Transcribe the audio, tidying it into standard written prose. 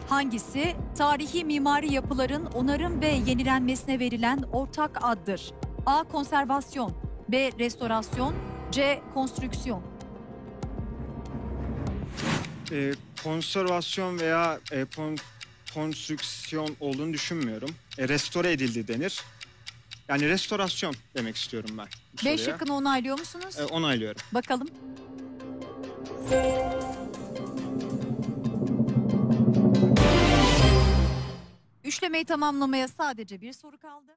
Hangisi tarihi mimari yapıların onarım ve yenilenmesine verilen ortak addır? A. Konservasyon, B. Restorasyon, C. Konstrüksiyon. Konservasyon veya konstrüksiyon olduğunu düşünmüyorum. Restore edildi denir. Yani restorasyon demek istiyorum ben bu B soruya. şıkkını onaylıyor musunuz? Onaylıyorum. Bakalım. Üçlemeyi tamamlamaya sadece bir soru kaldı.